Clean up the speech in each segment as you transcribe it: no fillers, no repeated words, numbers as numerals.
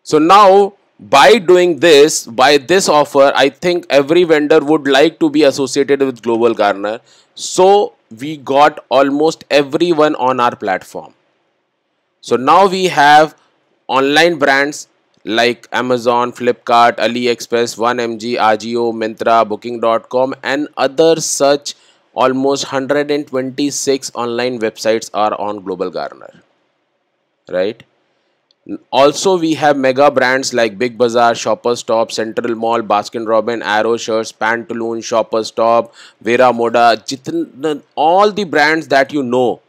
So now by doing this, by this offer, I think every vendor would like to be associated with Global Garner. So we got almost everyone on our platform. So now we have online brands like Amazon, Flipkart, AliExpress, 1mg, Ajio, Myntra, Booking.com, and other such almost 126 online websites are on Global Garner, right? Also, we have mega brands like Big Bazaar, Shoppers Stop, Central Mall, Baskin Robin, Arrow Shirts, Pantaloon, Shoppers Stop, Vera Moda, all the brands that you know.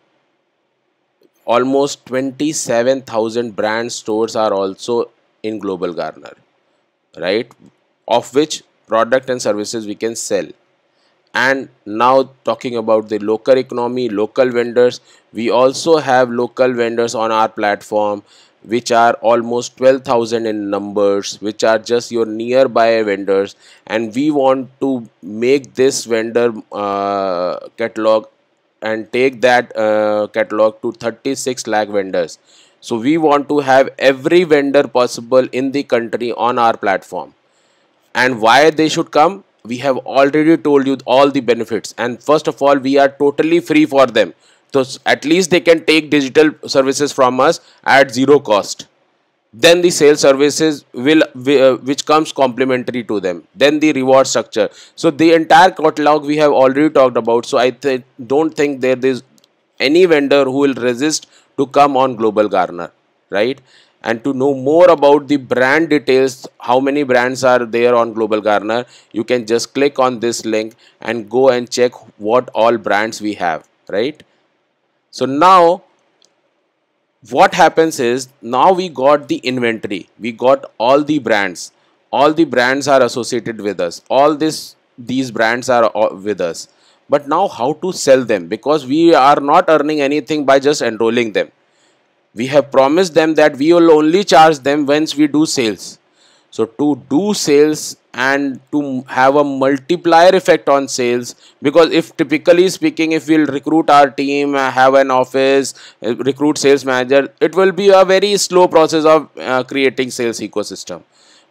Almost 27,000 brand stores are also in Global Garner, right? Of which product and services we can sell. And now talking about the local economy, local vendors, we also have local vendors on our platform, which are almost 12,000 in numbers, which are just your nearby vendors. And we want to make this vendor catalog and take that catalog to 36 lakh vendors. So we want to have every vendor possible in the country on our platform. And why they should come, we have already told you all the benefits. And first of all, we are totally free for them, so at least they can take digital services from us at zero cost. Then the sales services will which comes complementary to them, then the reward structure. So the entire catalog we have already talked about. So I don't think there is any vendor who will resist to come on Global Garner, right? And to know more about the brand details, how many brands are there on Global Garner, you can just click on this link and go and check what all brands we have, right? So now what happens is, now we got the inventory, we got all the brands are associated with us, these brands are with us. But now how to sell them, because we are not earning anything by just enrolling them. We have promised them that we will only charge them once we do sales. So to do sales and to have a multiplier effect on sales, because if typically speaking, if we'll recruit our team, have an office, recruit sales manager, it will be a very slow process of creating sales ecosystem.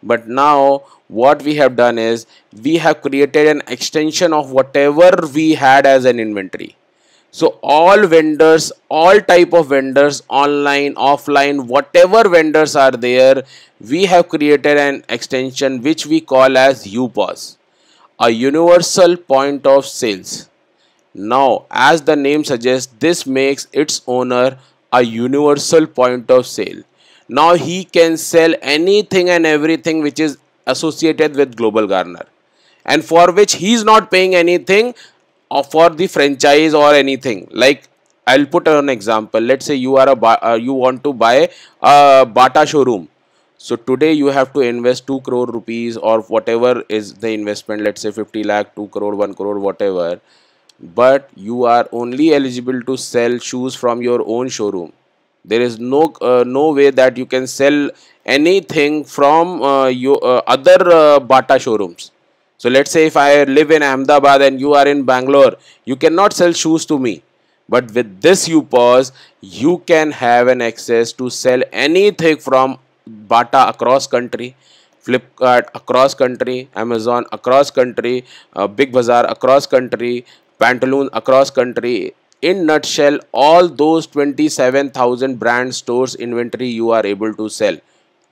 But now what we have done is, we have created an extension of whatever we had as an inventory. So all vendors, all type of vendors, online, offline, whatever vendors are there, we have created an extension which we call as UPOS, a universal point of sales. Now, as the name suggests, this makes its owner a universal point of sale. Now he can sell anything and everything which is associated with Global Garner, and for which he is not paying anything for the franchise or anything. Like, I'll put an example. Let's say you are you want to buy a Bata showroom. So today you have to invest 2 crore rupees or whatever is the investment. Let's say 50 lakh, 2 crore, 1 crore, whatever. But you are only eligible to sell shoes from your own showroom. There is no way that you can sell anything from your other Bata showrooms. So let's say if I live in Ahmedabad and you are in Bangalore, you cannot sell shoes to me. But with this UPOS, you can have an access to sell anything from Bata across country, Flipkart across country, Amazon across country, Big Bazaar across country, Pantaloon across country. In nutshell, all those 27,000 brand stores inventory you are able to sell.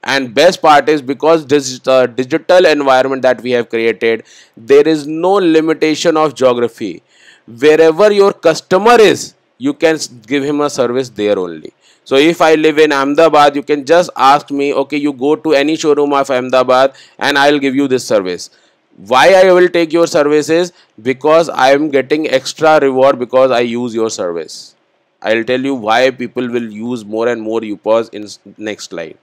And best part is, because this is the digital environment that we have created, there is no limitation of geography. Wherever your customer is, you can give him a service there only. So if I live in Ahmedabad, you can just ask me, okay, you go to any showroom of Ahmedabad and I'll give you this service. Why I will take your services? Because I am getting extra reward because I use your service. I'll tell you why people will use more and more UPOS in next slide.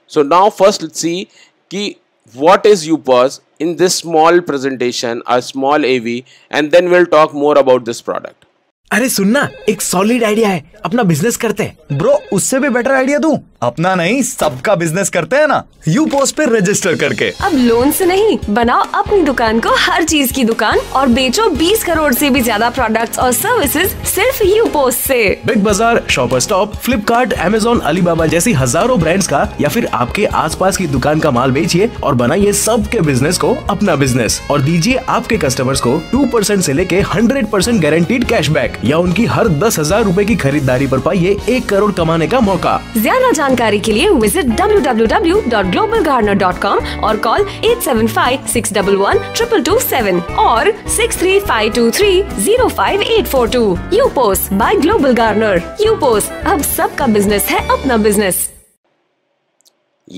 So now first let's see ki what is UPOS in this small presentation, a small AV, and then we'll talk more about this product. अरे सुनना, एक solid idea है, अपना business करते हैं। Bro उससे भी better idea दूं? अपना नहीं, सबका बिजनेस करते हैं ना, यूपोस पे रजिस्टर करके। अब लोन से नहीं, बनाओ अपनी दुकान को हर चीज की दुकान और बेचो 20 करोड़ से भी ज्यादा प्रोडक्ट्स और सर्विसेज सिर्फ यूपोस से। बिग बाजार, shopper stop, Flipkart, Amazon, Alibaba जैसी हजारों ब्रांड्स का या फिर आपके आसपास की दुकान का माल बेचिए और बनाइए सबके बिजनेस को अपना बिजनेस और दीजिए आपके कस्टमर्स को 2% से लेके 100% गारंटीड कैशबैक या उनकी हर 10,000 रूपए की खरीदारी पर पाइए 1 करोड़ कमाने का मौका। ज्यादा जानकारी के लिए विजिट www.globalgarner.com और कॉल 875-611-2227 और 6352305842। यूपोस बाय ग्लोबल गार्नर। यूपोस, अब सबका बिजनेस है अपना business.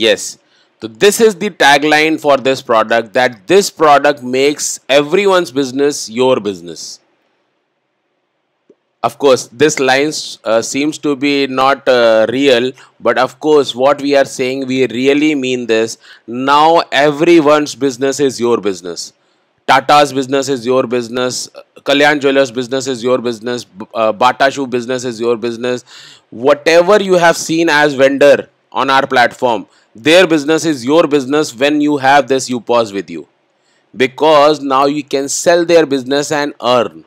Yes. So this is the tagline for this product, that this product makes everyone's business your business. Of course, this line seems to be not real, but of course, what we are saying, we really mean this. Now, everyone's business is your business. Tata's business is your business. Kalyan Jewelers business is your business. Bata Shoe business is your business. Whatever you have seen as vendor on our platform, their business is your business when you have this UPOS with you. Because now you can sell their business and earn.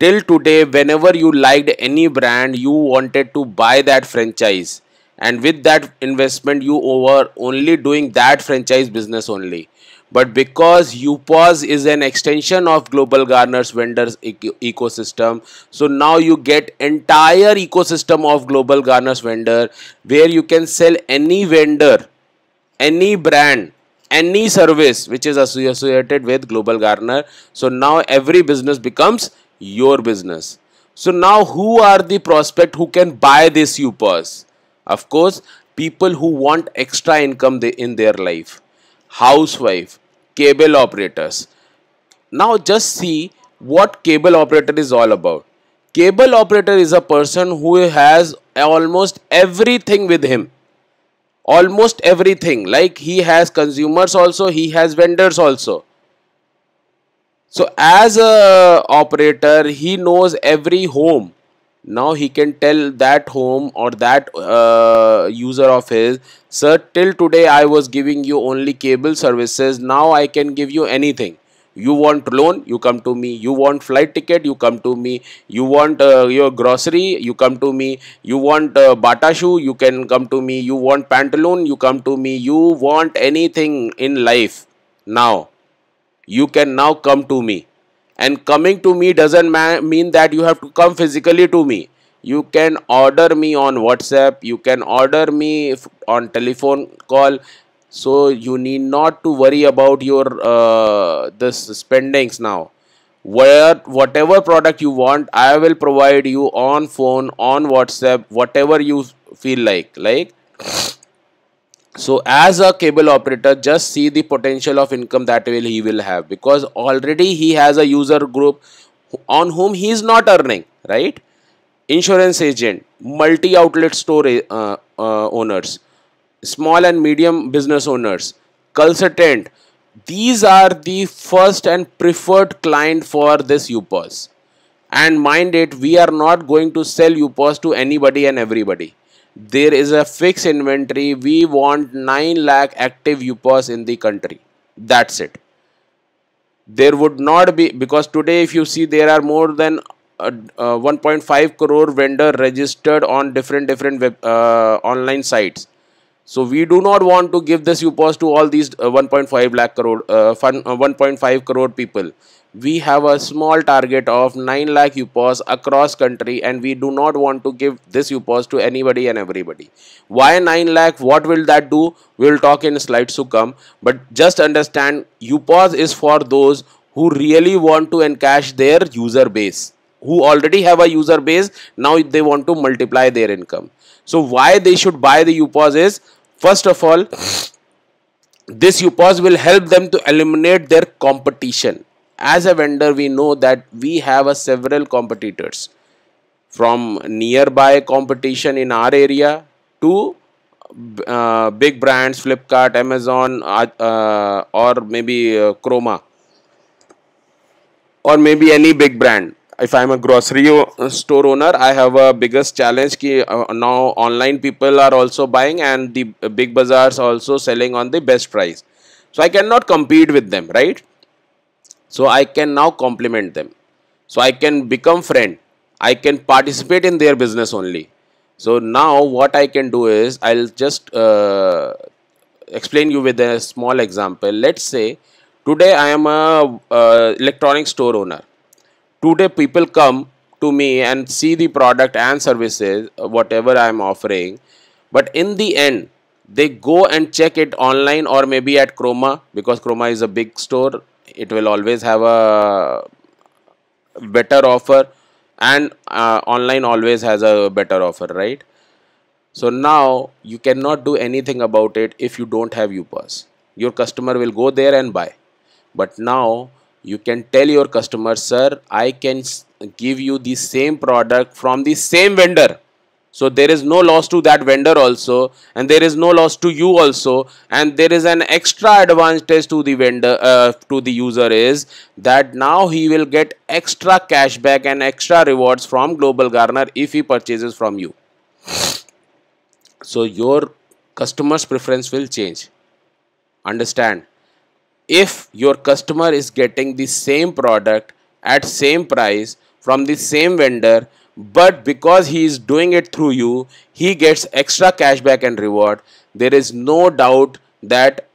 Till today, whenever you liked any brand, you wanted to buy that franchise, and with that investment you were only doing that franchise business only. But because UPOS is an extension of Global Garner's vendors ecosystem, so now you get entire ecosystem of Global Garner's vendor, where you can sell any vendor, any brand, any service which is associated with Global Garner. So now every business becomes your business. So now who are the prospect who can buy this UPOS? Of course, people who want extra income in their life. Housewife, cable operators. Now just see what cable operator is all about. Cable operator is a person who has almost everything with him. Almost everything. Like he has consumers also, he has vendors also. So as a operator, he knows every home. Now he can tell that home or that user of his, sir, till today I was giving you only cable services. Now I can give you anything. You want loan, you come to me. You want flight ticket, you come to me. You want your grocery, you come to me. You want Bata shoe, you can come to me. You want pantaloon, you come to me. You want anything in life now, you can now come to me. And coming to me doesn't mean that you have to come physically to me. You can order me on WhatsApp, you can order me on telephone call. So you need not to worry about your this spendings now. Whatever product you want, I will provide you on phone, on WhatsApp, whatever you feel like. So as a cable operator, just see the potential of income that he will have, because already he has a user group on whom he is not earning, right? Insurance agent, multi-outlet store owners, small and medium business owners, consultant. These are the first and preferred client for this UPOS. And mind it, we are not going to sell UPOS to anybody and everybody. There is a fixed inventory. We want 9 lakh active UPOS in the country. That's it. There would not be, because today if you see, there are more than 1.5 crore vendor registered on different web, online sites. So we do not want to give this UPOS to all these 1.5 crore people. We have a small target of 9 lakh UPOS across country, and we do not want to give this UPOS to anybody and everybody. Why 9 lakh? What will that do? We will talk in slides to come. But just understand, UPOS is for those who really want to encash their user base, who already have a user base. Now they want to multiply their income. So why they should buy the UPOS is, first of all, this UPOS will help them to eliminate their competition. As a vendor, we know that we have several competitors, from nearby competition in our area to big brands, Flipkart, Amazon, or maybe Chroma, or maybe any big brand. if I'm a grocery store owner, I have a biggest challenge ki now online people are also buying and the big bazaars also selling on the best price. So I cannot compete with them, right? So I can now complement them. So I can become friend. I can participate in their business only. So now what I can do is I'll just explain you with a small example. Let's say today I am a electronic store owner. Today people come to me and see the product and services whatever I am offering, but in the end they go and check it online or maybe at Chroma, because Chroma is a big store. It will always have a better offer, and online always has a better offer, right? So now you cannot do anything about it if you don't have UPass. Your customer will go there and buy. But now you can tell your customer, sir, I can give you the same product from the same vendor. So there is no loss to that vendor also, and there is no loss to you also, and there is an extra advantage to the vendor, to the user, is that now he will get extra cashback and extra rewards from Global Garner if he purchases from you. So your customer's preference will change. Understand? If your customer is getting the same product at same price from the same vendor, but because he is doing it through you, he gets extra cashback and reward, there is no doubt that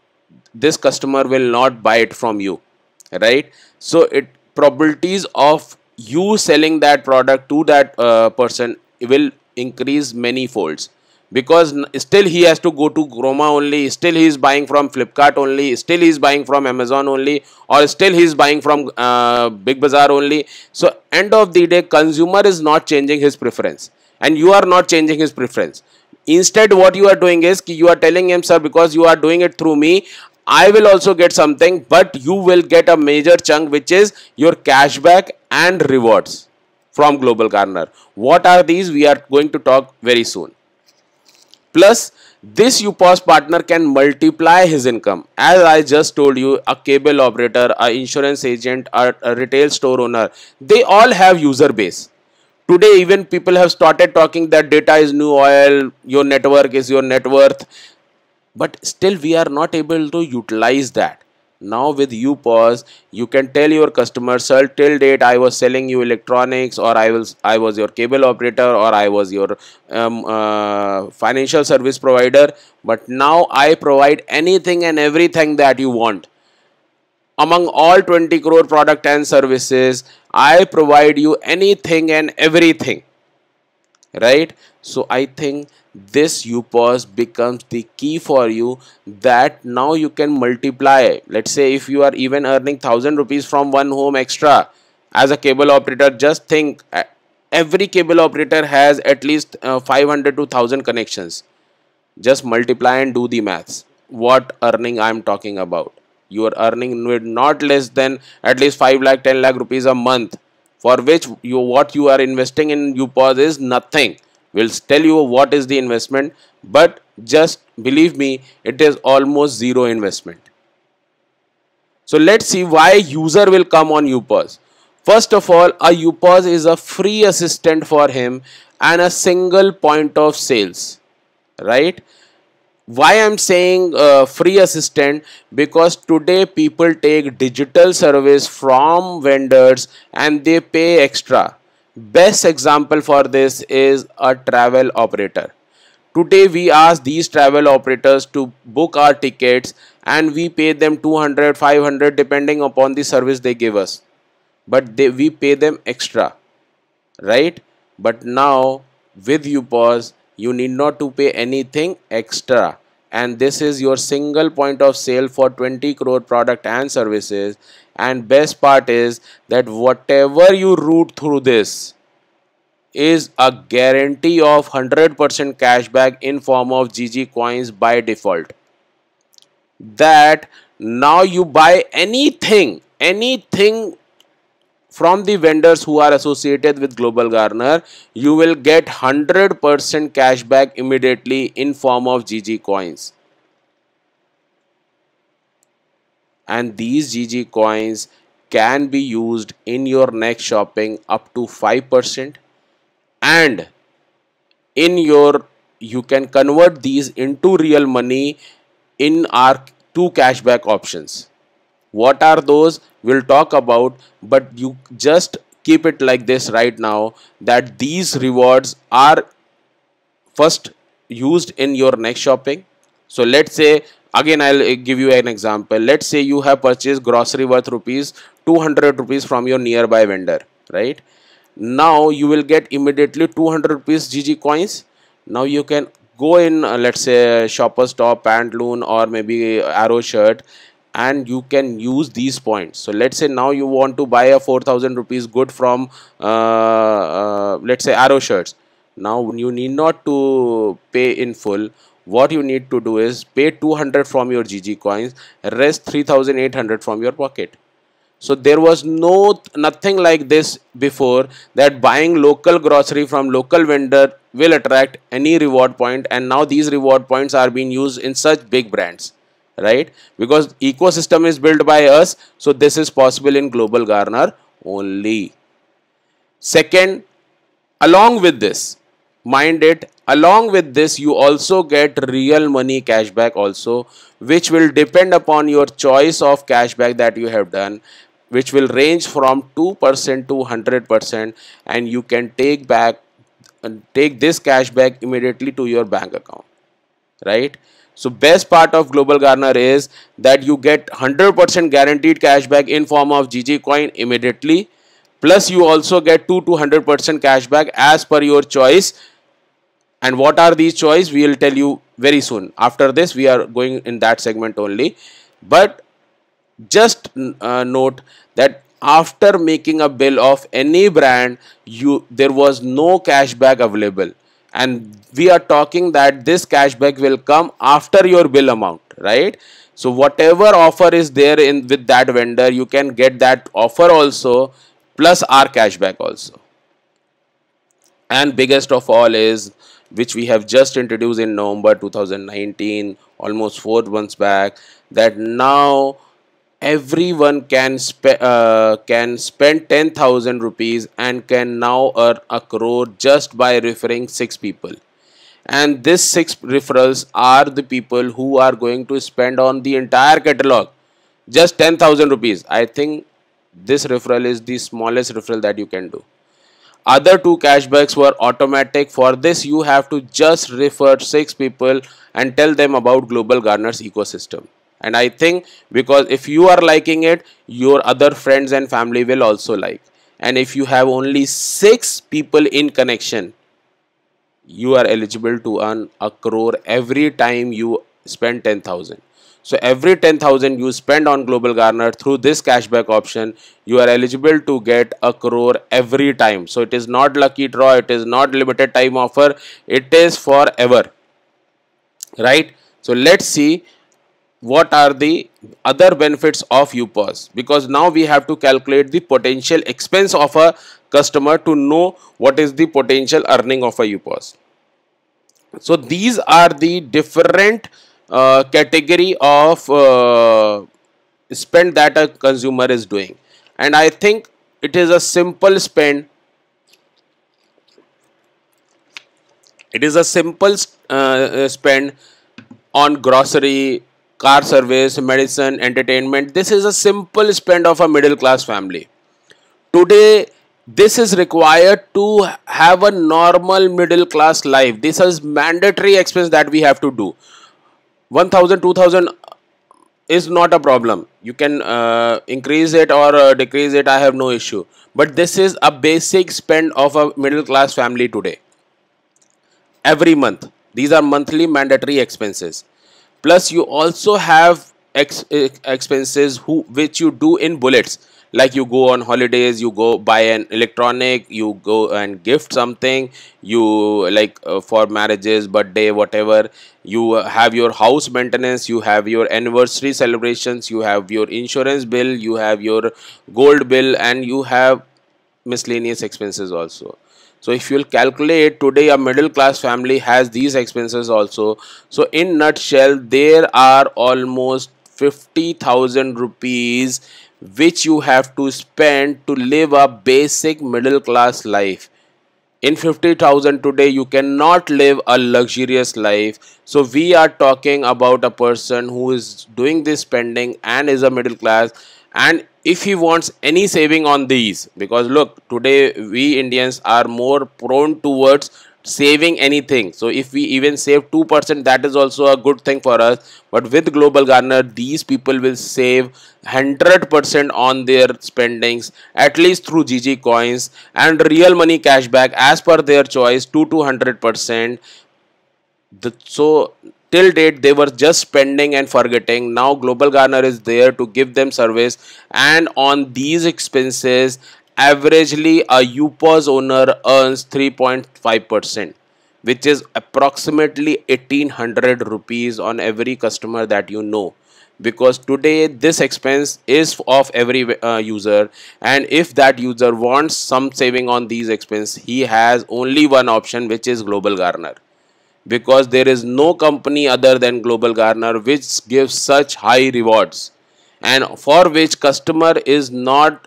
this customer will not buy it from you, right? So it probabilities of you selling that product to that person will increase many folds, because still he has to go to Chroma only, still he is buying from Flipkart only, still he is buying from Amazon only, or still he is buying from Big Bazaar only. So end of the day, consumer is not changing his preference and you are not changing his preference. Instead what you are doing is you are telling him, sir, because you are doing it through me, I will also get something, but you will get a major chunk, which is your cashback and rewards from Global Garner. What are these? We are going to talk very soon. Plus, this UPass partner can multiply his income. As I just told you, a cable operator, a insurance agent, a retail store owner, they all have user base. Today, even people have started talking that data is new oil, your network is your net worth. But still we are not able to utilize that. Now with UPass, you can tell your customer, sir, till date I was selling you electronics, or I was your cable operator, or I was your financial service provider, but now I provide anything and everything that you want. Among all 20 crore product and services, I provide you anything and everything, right? So I think this UPass becomes the key for you, that now you can multiply. Let's say if you are even earning 1000 rupees from one home extra as a cable operator, just think every cable operator has at least 500 to 1000 connections. Just multiply and do the maths. What earning I am talking about? You are earning with not less than at least 5 lakh 10 lakh rupees a month, for which what you are investing in UPass is nothing. We'll tell you what is the investment, but just believe me, it is almost zero investment. So let's see why user will come on UPass. First of all, a UPass is a free assistant for him and a single point of sales, right? Why I'm saying free assistant? Because today people take digital service from vendors and they pay extra. Best example for this is a travel operator. Today we ask these travel operators to book our tickets and we pay them 200, 500 depending upon the service they give us. But we pay them extra, right? But now with UPass, you need not to pay anything extra. And this is your single point of sale for 20 crore product and services. And best part is that whatever you route through this is a guarantee of 100% cashback in form of GG coins by default. That now you buy anything from the vendors who are associated with Global Garner, you will get 100% cashback immediately in form of GG coins. And these GG coins can be used in your next shopping up to 5%, and in your you can convert these into real money in our two cashback options. What are those? We'll talk about, but you just keep it like this right now, that these rewards are first used in your next shopping. So let's say, again I'll give you an example. Let's say you have purchased grocery worth rupees 200 rupees from your nearby vendor, right? Now you will get immediately 200 rupees GG coins. Now you can go in, let's say Shoppers Stop, Pantaloon, or maybe Arrow shirt, and you can use these points. So let's say now you want to buy a 4000 rupees good from let's say Arrow shirts. Now you need not to pay in full. What you need to do is pay 200 from your GG coins, rest 3800 from your pocket. So there was nothing like this before, that buying local grocery from local vendor will attract any reward point, and now these reward points are being used in such big brands, right? Because ecosystem is built by us, so this is possible in Global Garner only. Second, along with this, mind it, along with this you also get real money cashback also, which will depend upon your choice of cashback that you have done, which will range from 2% to 100%, and you can take this cashback immediately to your bank account, right? So best part of Global Garner is that you get 100% guaranteed cashback in form of GG coin immediately, plus you also get 2 to 100% cashback as per your choice. And what are these choice? We will tell you very soon. After this we are going in that segment only, but just note that after making a bill of any brand, there was no cashback available, and we are talking that this cashback will come after your bill amount, right? So whatever offer is there in with that vendor, you can get that offer also plus our cashback also. And biggest of all is, which we have just introduced in November 2019, almost 4 months back, that now everyone can spend 10,000 rupees and can now earn a crore just by referring 6 people. And this 6 referrals are the people who are going to spend on the entire catalog just 10,000 rupees. I think this referral is the smallest referral that you can do. Other 2 cashbacks were automatic. For this you have to just refer 6 people and tell them about Global Garner's ecosystem. And I think because if you are liking it, your other friends and family will also like. And if you have only 6 people in connection, you are eligible to earn a crore every time you spend 10,000. So every 10,000 you spend on Global Garner through this cashback option, you are eligible to get a crore every time. So it is not lucky draw, it is not limited time offer, it is forever, right? So let's see what are the other benefits of UPOS, because now we have to calculate the potential expense of a customer to know what is the potential earning of a UPOS. So these are the different category of spend that a consumer is doing, and I think it is a simple spend. It is a simple spend on grocery, car service, medicine, entertainment. This is a simple spend of a middle class family. Today, this is required to have a normal middle class life. This is mandatory expense that we have to do. 1,000, 2,000 is not a problem. You can increase it or decrease it. I have no issue. But this is a basic spend of a middle class family today. Every month. These are monthly mandatory expenses. Plus you also have expenses which you do in bullets, like you go on holidays, you go buy an electronic, you go and gift something, you like for marriages, birthday, whatever, you have your house maintenance, you have your anniversary celebrations, you have your insurance bill, you have your gold bill, and you have miscellaneous expenses also. So if you'll calculate, today a middle class family has these expenses also. So in nutshell, there are almost 50,000 rupees which you have to spend to live a basic middle class life. In 50,000 today, you cannot live a luxurious life. So we are talking about a person who is doing this spending and is a middle class. And if he wants any saving on these, because look, today we Indians are more prone towards saving anything. So if we even save 2%, that is also a good thing for us. But with Global Garner, these people will save 100% on their spendings, at least through GG coins and real money cashback as per their choice, 2 to 100%. So till date they were just spending and forgetting. Now Global Garner is there to give them service, and on these expenses averagely a UPOS owner earns 3.5%, which is approximately 1800 rupees on every customer that you know. Because today this expense is of every user, and if that user wants some saving on these expense, he has only one option, which is Global Garner. Because there is no company other than Global Garner which gives such high rewards, and for which customer is not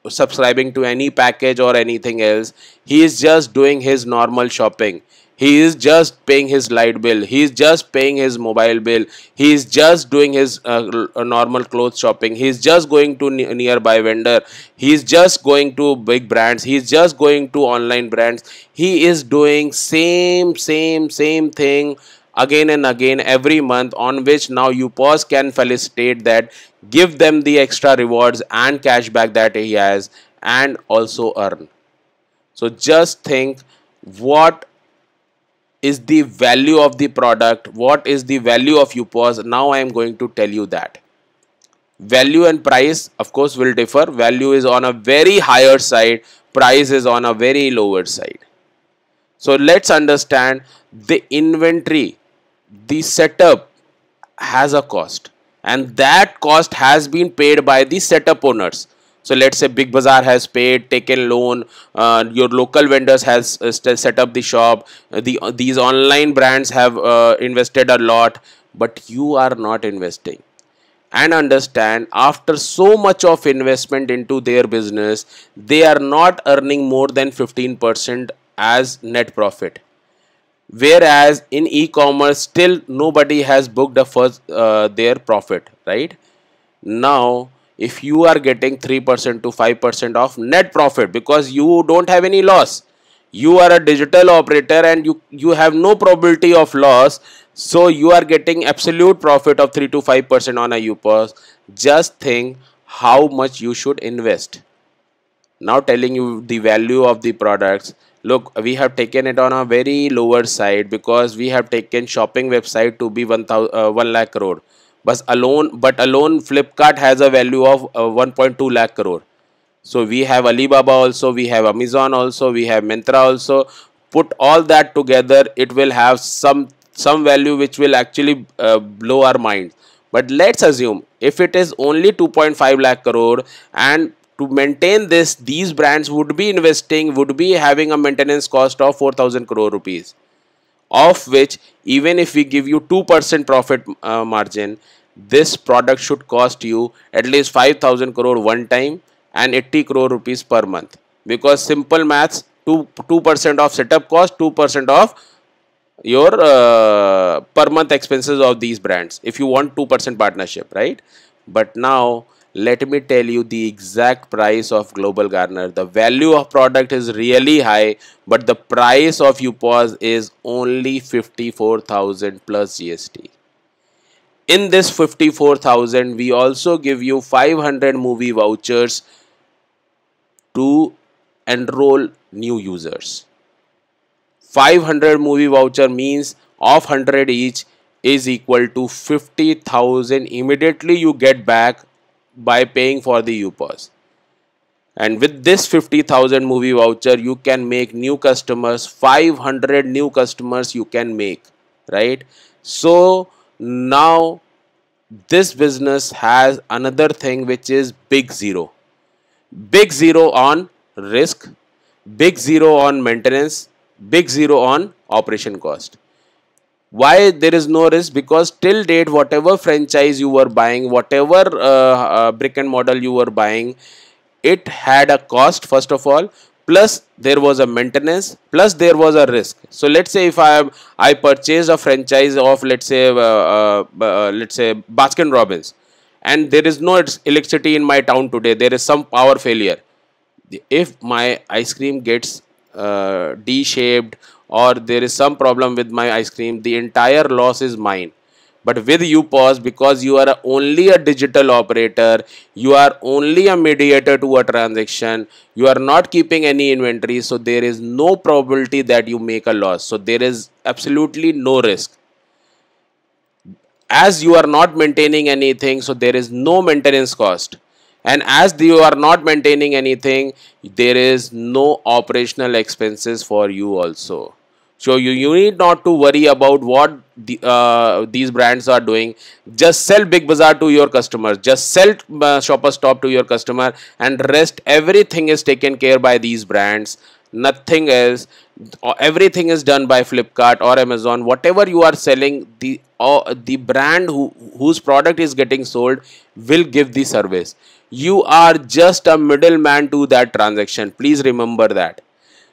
subscribing to any package or anything else. He is just doing his normal shopping. He is just paying his light bill. He is just paying his mobile bill. He is just doing his normal clothes shopping. He is just going to nearby vendor. He is just going to big brands. He is just going to online brands. He is doing same thing again and again every month, on which now UPOS can felicitate that, give them the extra rewards and cashback that he has, and also earn. So just think, what is the value of the product, what is the value of UPOS. Now I am going to tell you that. Value and price of course will differ. Value is on a very higher side, price is on a very lower side. So let's understand the inventory, the setup has a cost, and that cost has been paid by the setup owners. So let's say Big Bazaar has paid, taken loan, your local vendors has set up the shop, these online brands have invested a lot, but you are not investing. And understand, after so much of investment into their business, they are not earning more than 15% as net profit. Whereas in e-commerce, still nobody has booked a first their profit, right? Now if you are getting 3% to 5% of net profit, because you don't have any loss, you are a digital operator and you have no probability of loss, so you are getting absolute profit of 3 to 5% on a UPOS. Just think how much you should invest. Now telling you the value of the products. Look, we have taken it on a very lower side, because we have taken shopping website to be 1 lakh crore. But alone Flipkart has a value of 1.2 lakh crore. So we have Alibaba also, we have Amazon also, we have Myntra also. Put all that together, it will have some value which will actually blow our mind. But let's assume if it is only 2.5 lakh crore, and to maintain this, these brands would be having a maintenance cost of 4,000 crore rupees, of which even if we give you 2% profit margin, this product should cost you at least 5,000 crore one time and 80 crore rupees per month. Because simple maths, 2% of setup cost, 2% of your per month expenses of these brands, if you want 2% partnership, right? But now let me tell you the exact price of Global Garner. The value of product is really high, but the price of UPOS is only 54,000 plus GST. In this 54,000, we also give you 500 movie vouchers to enroll new users. 500 movie voucher means of 100 each is equal to 50,000 immediately you get back by paying for the UPOS. And with this 50,000 movie voucher, you can make new customers, 500 new customers you can make, right? So now this business has another thing, which is big zero. Big zero on risk, big zero on maintenance, big zero on operation cost. Why there is no risk? Because till date, whatever franchise you were buying, whatever brick and model you were buying, it had a cost first of all, plus there was a maintenance, plus there was a risk. So let's say if I purchased a franchise of let's say Baskin Robbins, and there is no electricity in my town today, there is some power failure. If my ice cream gets D-shaped, or there is some problem with my ice cream, the entire loss is mine. But with UPOS, because you are only a digital operator, you are only a mediator to a transaction, you are not keeping any inventory, so there is no probability that you make a loss. So there is absolutely no risk. As you are not maintaining anything, so there is no maintenance cost. And as you are not maintaining anything, there is no operational expenses for you also. So you need not to worry about what these brands are doing. Just sell Big Bazaar to your customers. Just sell Shoppers Stop to your customer, and rest everything is taken care by these brands. Nothing else. Everything is done by Flipkart or Amazon. Whatever you are selling, the brand whose product is getting sold will give the service. You are just a middleman to that transaction. Please remember that.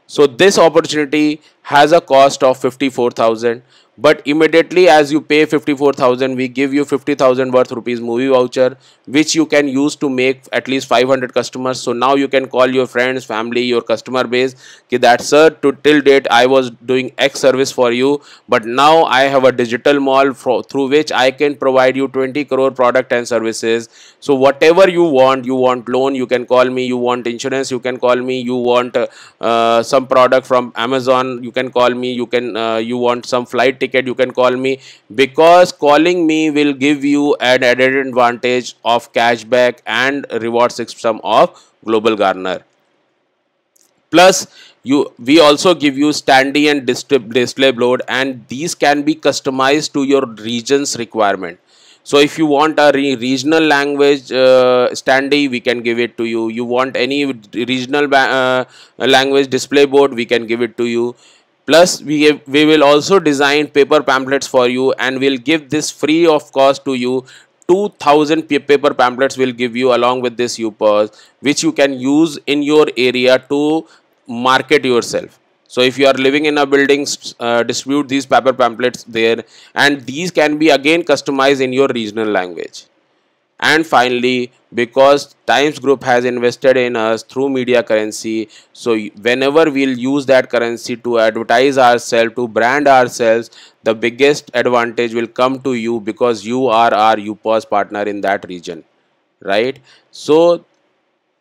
So this opportunity has a cost of 54,000, but immediately as you pay 54,000, we give you 50,000 worth rupees movie voucher, which you can use to make at least 500 customers. So now you can call your friends, family, your customer base, that sir, till date I was doing X service for you, but now I have a digital mall through which I can provide you 20 crore product and services. So whatever you want loan, you can call me. You want insurance, you can call me. You want some product from Amazon, you can call me. You want some flight ticket, you can call me, because calling me will give you an added advantage of cashback and reward system of Global Garner. Plus we also give you standee and display board, and these can be customized to your region's requirement. So if you want a regional language standee, we can give it to you. You want any regional language display board, we can give it to you. Plus we will also design paper pamphlets for you, and we'll give this free of cost to you. 2,000 paper pamphlets will give you along with this UPOS, which you can use in your area to market yourself. So if you are living in a building, distribute these paper pamphlets there, and these can be again customized in your regional language. And finally, because Times Group has invested in us through media currency, so whenever we'll use that currency to advertise ourselves, to brand ourselves, the biggest advantage will come to you, because you are our UPOS partner in that region, right? So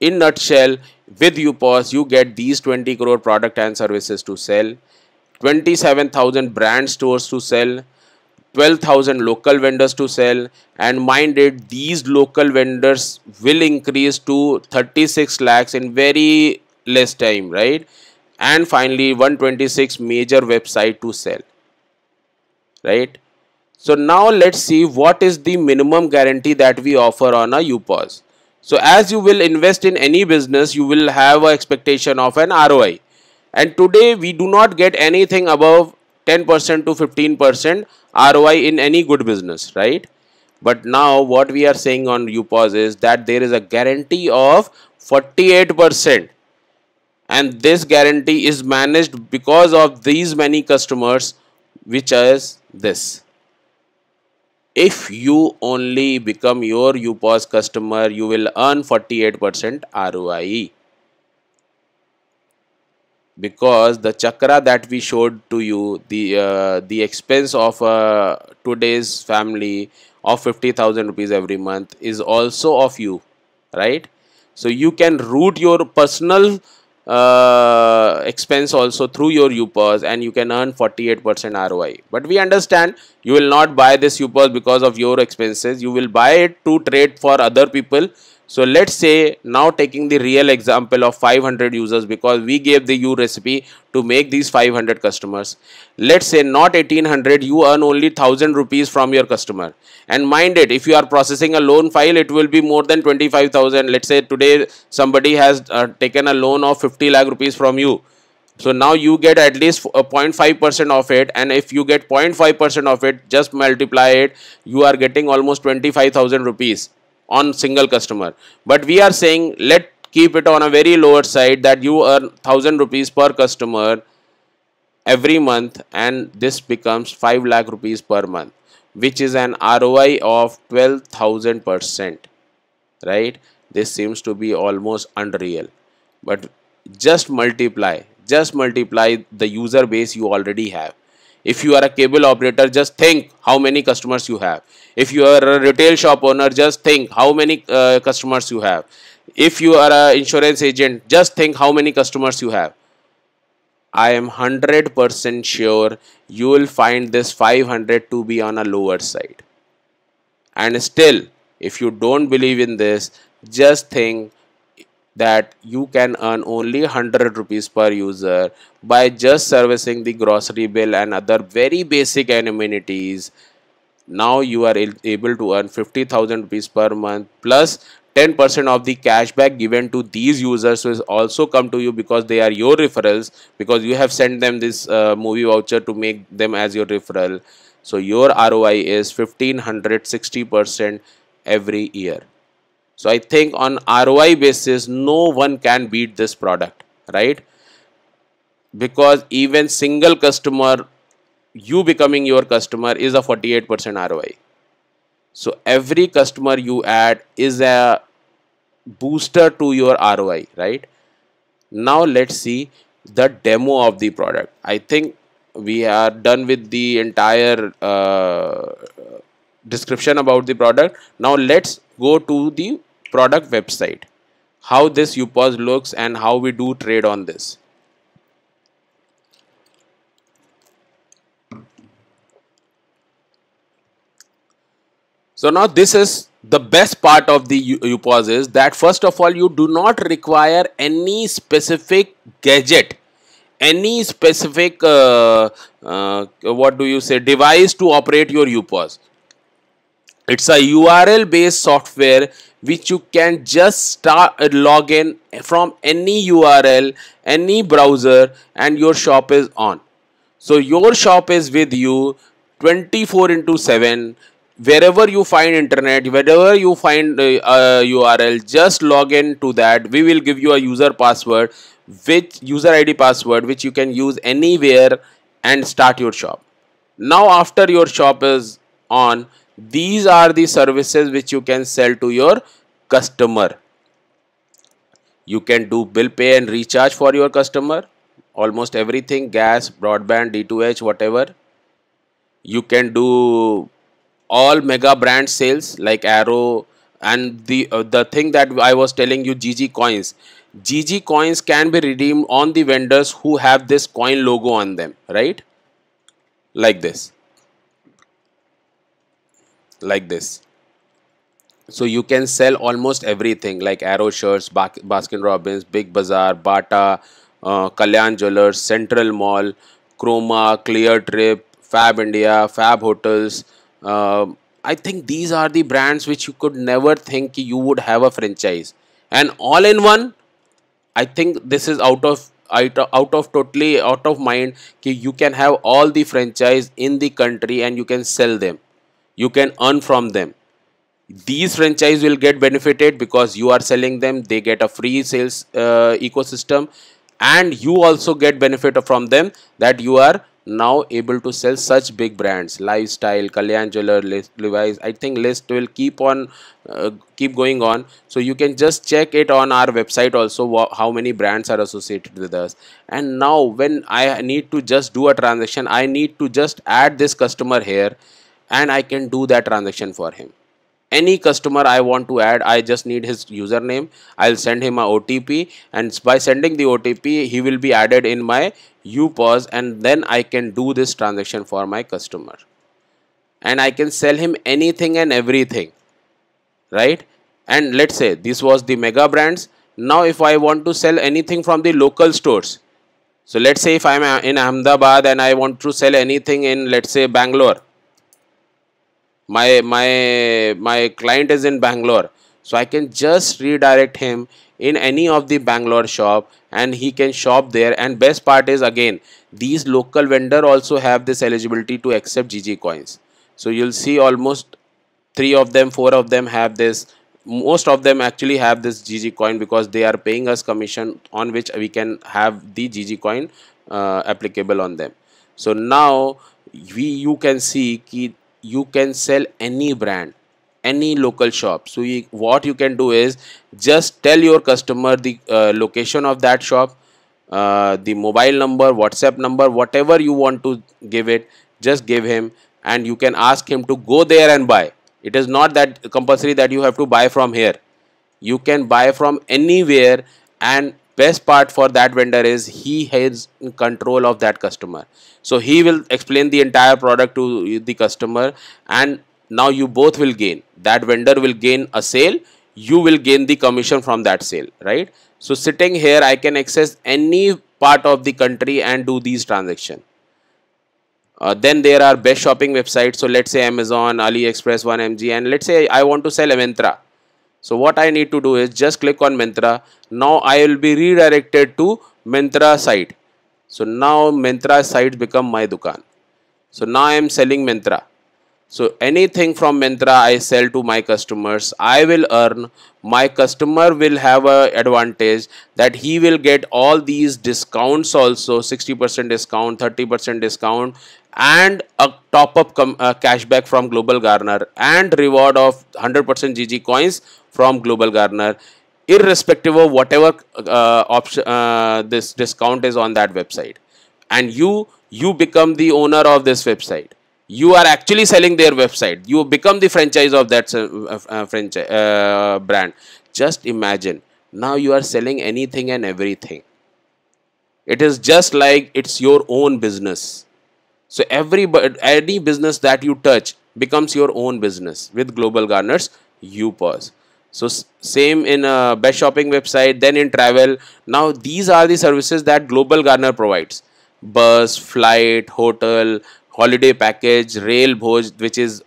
in nutshell, with UPOS, you get these 20 crore product and services to sell, 27,000 brand stores to sell, 12,000 local vendors to sell, and mind it, these local vendors will increase to 36 lakhs in very less time, right? And finally 126 major website to sell, right? So now let's see what is the minimum guarantee that we offer on a UPOS. So as you will invest in any business, you will have an expectation of an ROI, and today we do not get anything above 10% to 15% ROI in any good business, right? But now what we are saying on UPOS is that there is a guarantee of 48%, and this guarantee is managed because of these many customers, which is this. If you only become your UPOS customer, you will earn 48% ROI. Because the chakra that we showed to you, the expense of today's family of 50,000 rupees every month is also of you, right? So you can route your personal expense also through your UPOS, and you can earn 48% ROI. But we understand you will not buy this UPOS because of your expenses. You will buy it to trade for other people. So let's say, now taking the real example of 500 users, because we gave the recipe to make these 500 customers. Let's say not 1800, you earn only 1000 rupees from your customer. And mind it, if you are processing a loan file, it will be more than 25,000. Let's say today somebody has taken a loan of 50 lakh rupees from you, So now you get at least 0.5% of it, and if you get 0.5% of it, just multiply it, you are getting almost 25,000 rupees on single customer. But we are saying let keep it on a very lower side, that you earn 1,000 rupees per customer every month, and this becomes 5 lakh rupees per month, which is an ROI of 12,000%, right? This seems to be almost unreal, but just multiply the user base you already have. If you are a cable operator, just think how many customers you have. If you are a retail shop owner, just think how many customers you have. If you are an insurance agent, just think how many customers you have. I am 100% sure you will find this 500 to be on a lower side. And still, if you don't believe in this, just think that you can earn only 100 rupees per user by just servicing the grocery bill and other very basic amenities. Now you are able to earn 50,000 rupees per month, plus 10% of the cashback given to these users will also come to you because they are your referrals, because you have sent them this movie voucher to make them as your referral. So your ROI is 1560% every year. So I think on ROI basis, no one can beat this product, right? Because even single customer, you becoming your customer, is a 48% ROI. So every customer you add is a booster to your ROI, right? Now let's see the demo of the product. I think we are done with the entire description about the product. Now let's go to the product website, how this UPOS looks and how we do trade on this. So now this is the best part of the UPOS, is that first of all, you do not require any specific gadget, any specific device to operate your UPOS. It's a URL based software which you can just log in from any URL, any browser, and your shop is on. So your shop is with you 24/7. Wherever you find internet, wherever you find a URL, just log in to that. We will give you a user password, which user ID password, which you can use anywhere and start your shop. Now after your shop is on, these are the services which you can sell to your customer. You can do bill pay and recharge for your customer, almost everything, gas, broadband, D2H, whatever. You can do all mega brand sales like Arrow, and the thing that I was telling you, GG coins. GG coins can be redeemed on the vendors who have this coin logo on them, right? Like this. Like this. So you can sell almost everything like Arrow shirts, Baskin Robbins, Big Bazaar, Bata, Kalyan Jewelers, Central Mall, Chroma, Clear Trip, Fab India, Fab Hotels. I think these are the brands which you could never think you would have a franchise, and all in one. I think this is totally out of mind. You can have all the franchise in the country and you can sell them. You can earn from them. These franchise will get benefited because you are selling them. They get a free sales ecosystem, and you also get benefit from them, that you are now able to sell such big brands, Lifestyle, Kalyan Jeweler, Levi's. I think list will keep going on. So you can just check it on our website also, how many brands are associated with us. And now when I need to just do a transaction, I need to just add this customer here, and I can do that transaction for him. Any customer I want to add, I just need his username. I'll send him a OTP, and by sending the OTP, he will be added in my UPOS, and then I can do this transaction for my customer. And I can sell him anything and everything, right? And let's say this was the mega brands. Now if I want to sell anything from the local stores, so let's say if I'm in Ahmedabad and I want to sell anything in, let's say, Bangalore. My client is in Bangalore, so I can just redirect him in any of the Bangalore shop, and he can shop there. And best part is, again, these local vendor also have this eligibility to accept GG coins. So you'll see almost 3 of them, 4 of them have this. Most of them actually have this GG coin because they are paying us commission on which we can have the GG coin applicable on them. So now you can see ki you can sell any brand, any local shop. So what you can do is just tell your customer the location of that shop, the mobile number, WhatsApp number, whatever you want to give it, just give him, and you can ask him to go there and buy. It is not that compulsory that you have to buy from here. You can buy from anywhere, and best part for that vendor is he has control of that customer. So he will explain the entire product to the customer, and now you both will gain. That vendor will gain a sale, you will gain the commission from that sale, right? So sitting here, I can access any part of the country and do these transactions. Then there are best shopping websites. So let's say Amazon, AliExpress, 1mg, and let's say I want to sell a Myntra. So what I need to do is just click on Myntra. Now I will be redirected to Myntra site. So now Myntra site become my dukan. So now I am selling Myntra. So anything from Myntra I sell to my customers, I will earn. My customer will have a advantage that he will get all these discounts also, 60% discount, 30% discount, and a top-up cashback from Global Garner, and reward of 100% GG coins from Global Garner, irrespective of whatever this discount is on that website. And you become the owner of this website. You are actually selling their website. You become the franchise of that brand. Just imagine, now you are selling anything and everything. It is just like it's your own business. So any business that you touch becomes your own business with Global Garner's UPOS. So same in a best shopping website, then in travel. Now these are the services that Global Garner provides: bus, flight, hotel, holiday package, rail bhoj, which is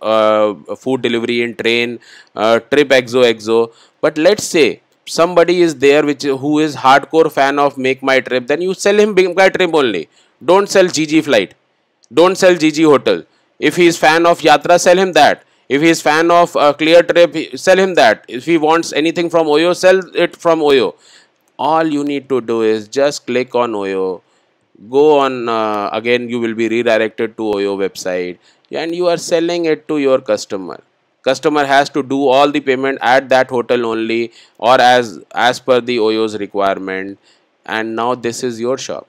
food delivery in train, trip exo. But let's say somebody is there who is hardcore fan of Make My Trip, then you sell him Make My Trip only. Don't sell GG flight. Don't sell GG hotel. If he is fan of Yatra, sell him that. If he is fan of Clear Trip, sell him that. If he wants anything from Oyo, sell it from Oyo. All you need to do is just click on Oyo. Go on, again you will be redirected to Oyo website, and you are selling it to your customer. Customer has to do all the payment at that hotel only, or as per the Oyo's requirement. And now this is your shop.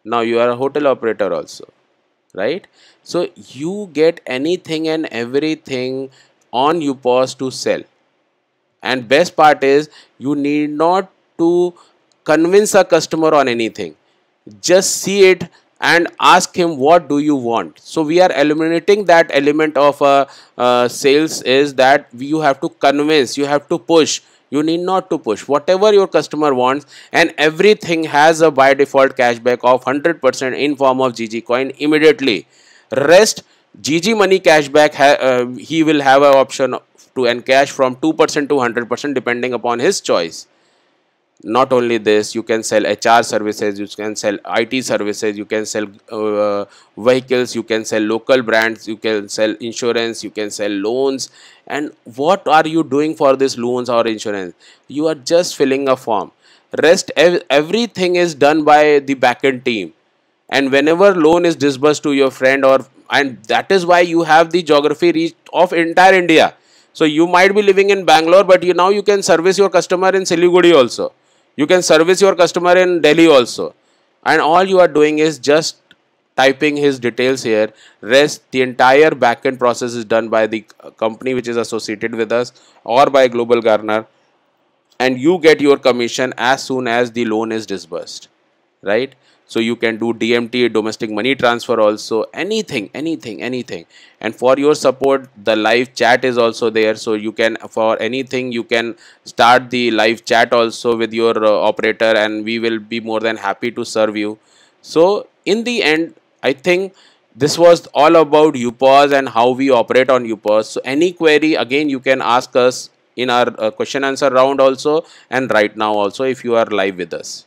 Now you are a hotel operator also, right? So you get anything and everything on UPOS to sell. And best part is, you need not to convince a customer on anything. Just see it and ask him, what do you want? So we are eliminating that element of sales, is that you have to convince, you have to push. You need not to push. Whatever your customer wants, and everything has a by default cashback of 100% in form of GG coin immediately. Rest GG money cashback, he will have an option to encash from 2% to 100% depending upon his choice. Not only this, you can sell HR services, you can sell IT services, you can sell vehicles, you can sell local brands, you can sell insurance, you can sell loans. And what are you doing for this loans or insurance? You are just filling a form. Rest everything is done by the backend team. And whenever loan is disbursed to your friend, and that is why you have the geography reach of entire India. So you might be living in Bangalore, but now you can service your customer in Siliguri also. You can service your customer in Delhi also. And all you are doing is just typing his details here. Rest, the entire backend process is done by the company which is associated with us or by Global Garner. And you get your commission as soon as the loan is disbursed, right? So you can do DMT, domestic money transfer also, anything. And for your support, the live chat is also there. So you can, for anything, you can start the live chat also with your operator, and we will be more than happy to serve you. So in the end, I think this was all about UPOS and how we operate on UPOS. So any query, again, you can ask us in our question answer round also, and right now also if you are live with us.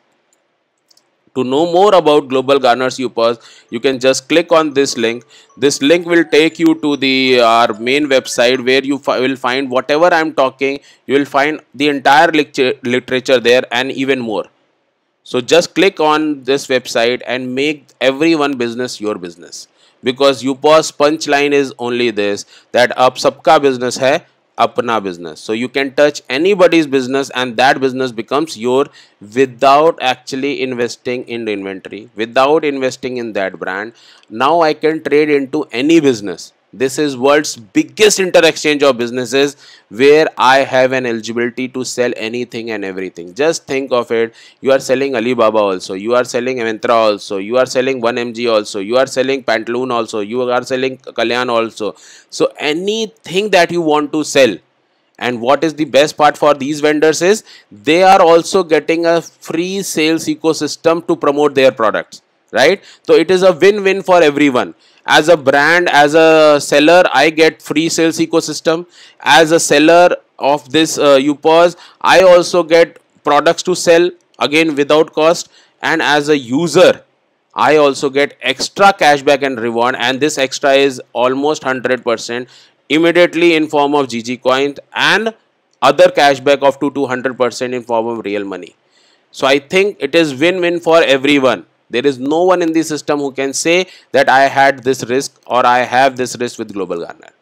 To know more about Global Garner's UPOS, you can just click on this link. This link will take you to the our main website where you will find whatever I'm talking. You will find the entire literature there and even more. So just click on this website and make everyone business your business. Because UPOS punchline is only this, that ab sabka business hai, apna business. So you can touch anybody's business and that business becomes your without actually investing in the inventory, without investing in that brand. Now I can trade into any business. This is world's biggest inter-exchange of businesses where I have an eligibility to sell anything and everything. Just think of it. You are selling Alibaba also. You are selling Myntra also. You are selling 1MG also. You are selling Pantaloon also. You are selling Kalyan also. So anything that you want to sell. And what is the best part for these vendors is they are also getting a free sales ecosystem to promote their products. Right? So it is a win-win for everyone. As a brand, as a seller, I get free sales ecosystem. As a seller of this UPOS, I also get products to sell again without cost. And as a user, I also get extra cashback and reward, and this extra is almost 100% immediately in form of GG coins and other cashback of 2 to 100% in form of real money. So I think it is win-win for everyone. There is no one in the system who can say that I had this risk or I have this risk with Global Garner.